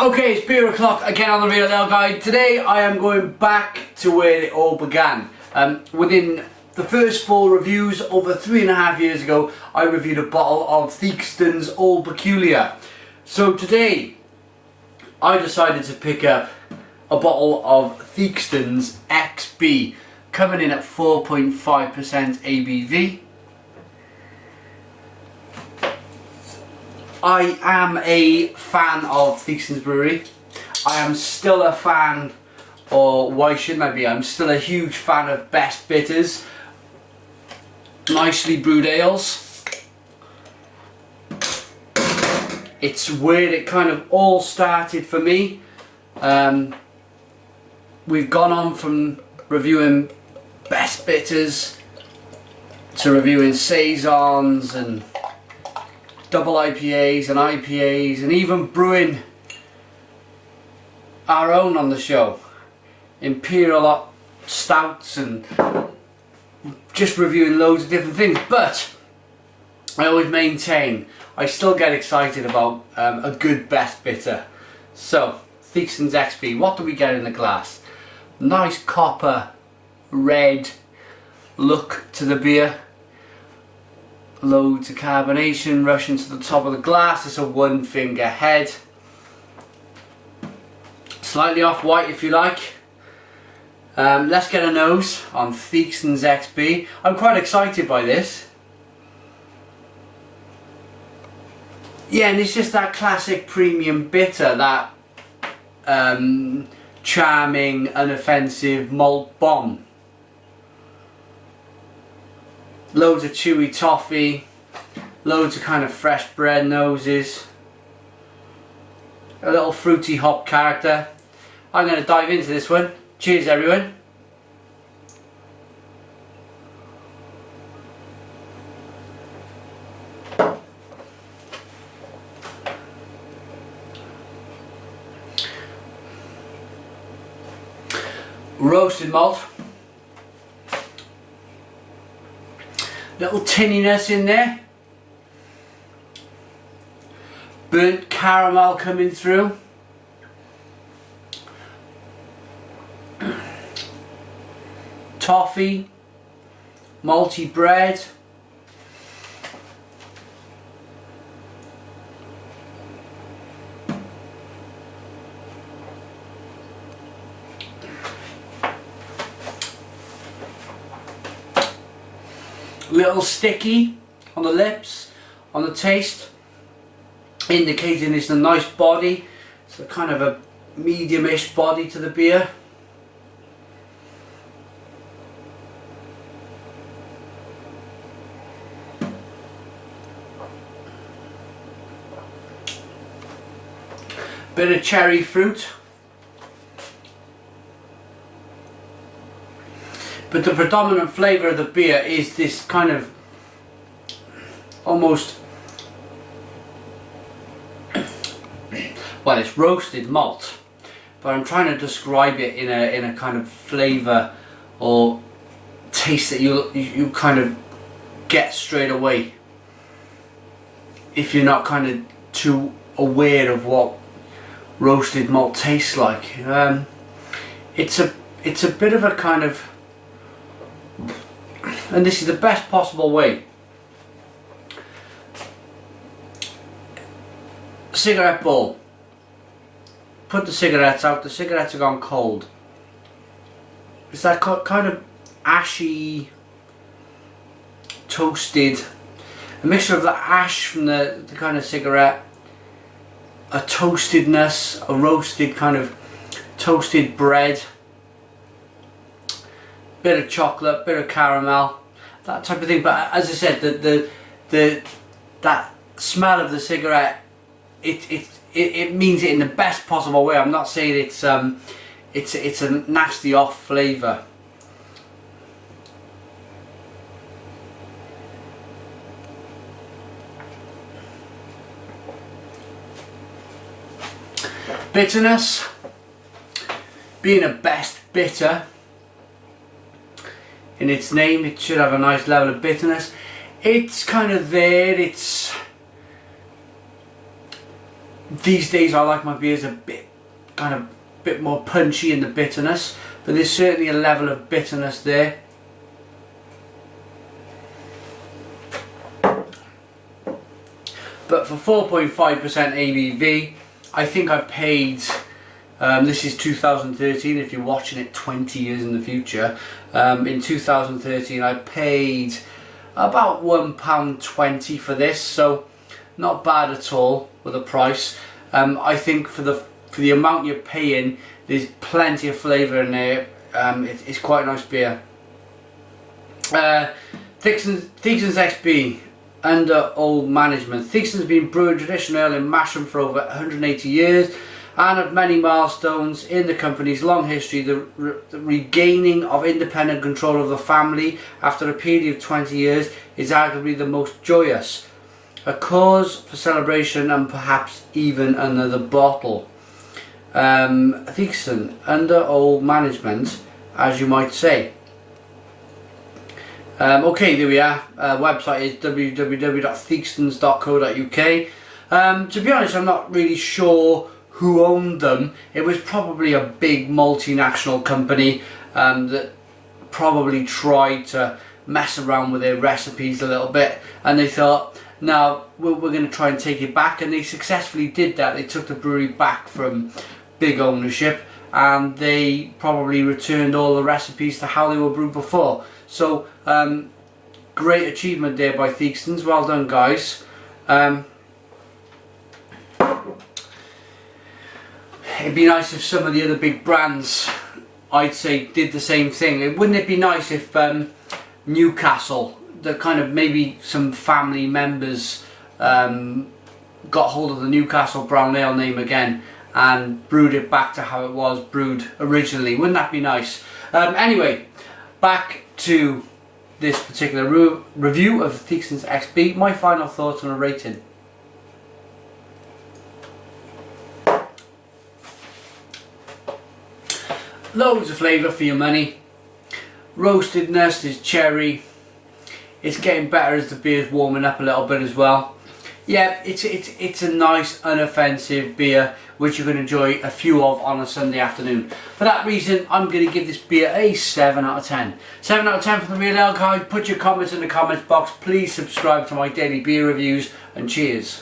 Okay, it's beer o'clock again on the Real Ale Guide. Today I am going back to where it all began. Within the first 4 reviews, over 3.5 years ago, I reviewed a bottle of Theakstons Old Peculiar. So today, I decided to pick up a bottle of Theakstons XB, coming in at 4.5% ABV. I am a fan of Theakstons Brewery. I am still a fan, or why shouldn't I be? I'm still a huge fan of Best Bitters, nicely brewed ales. It's where it kind of all started for me. We've gone on from reviewing Best Bitters to reviewing Saisons and double IPAs and IPAs, and even brewing our own on the show, Imperial Stouts, and just reviewing loads of different things. But I always maintain I still get excited about a good Best Bitter. So Theakstons XB, what do we get in the glass? Nice copper red look to the beer. Loads of carbonation rushing to the top of the glass. It's a 1-finger head. Slightly off white if you like. Let's get a nose on Theakstons XB. I'm quite excited by this. Yeah, and it's just that classic premium bitter, that charming, unoffensive malt bomb. Loads of chewy toffee, loads of kind of fresh bread noses, a little fruity hop character. I'm going to dive into this one. Cheers everyone. Roasted malt. Little tinniness in there. Burnt caramel coming through. Toffee. Malty bread. Little sticky on the lips, on the taste, indicating it's a nice body. It's a kind of a medium-ish body to the beer. Bit of cherry fruit. But the predominant flavour of the beer is this kind of almost, well, it's roasted malt, but I'm trying to describe it in a kind of flavour or taste that you kind of get straight away if you're not kind of too aware of what roasted malt tastes like. It's a bit of a kind of, and this is the best possible way. Cigarette bowl. Put the cigarettes out. The cigarettes are gone cold. It's that kind of ashy, toasted, a mixture of the ash from the kind of cigarette, a toastedness, a roasted kind of toasted bread, bit of chocolate, bit of caramel, that type of thing. But as I said, that smell of the cigarette, it means it in the best possible way. I'm not saying it's a nasty off flavour. Bitterness, being a best bitter in its name, it should have a nice level of bitterness. It's kind of there, it's These days I like my beers a bit more punchy in the bitterness, but there's certainly a level of bitterness there. But for 4.5% ABV, I think I paid, this is 2013, if you're watching it 20 years in the future, in 2013 I paid about £1.20 for this, so not bad at all with the price. I think for the amount you're paying, there's plenty of flavour in there. It's quite a nice beer. Theakstons XB, under old management. Theakstons has been brewing traditional ale in Masham for over 180 years and have many milestones in the company's long history. The regaining of independent control of the family after a period of 20 years is arguably the most joyous. A cause for celebration and perhaps even another bottle. Theakston, under old management, as you might say. Okay, there we are. Website is www.theakstons.co.uk. To be honest, I'm not really sure who owned them. It was probably a big multinational company that probably tried to mess around with their recipes a little bit, and they thought, now we're going to try and take it back, and they successfully did that. They took the brewery back from big ownership, and they probably returned all the recipes to how they were brewed before. So great achievement there by Theakstons. Well done, guys. It'd be nice if some of the other big brands, I'd say, did the same thing. Wouldn't it be nice if Newcastle, the kind of maybe some family members got hold of the Newcastle Brown Ale name again and brewed it back to how it was brewed originally? Wouldn't that be nice? Anyway, back to this particular review of Theakstons XB. My final thoughts on a rating. Loads of flavour for your money. Roastedness is cherry. It's getting better as the beer's warming up a little bit as well. Yeah, it's a nice, unoffensive beer which you can enjoy a few of on a Sunday afternoon. For that reason, I'm going to give this beer a 7 out of 10. 7 out of 10 for the Real Ale Guide. Put your comments in the comments box. Please subscribe to my daily beer reviews, and cheers.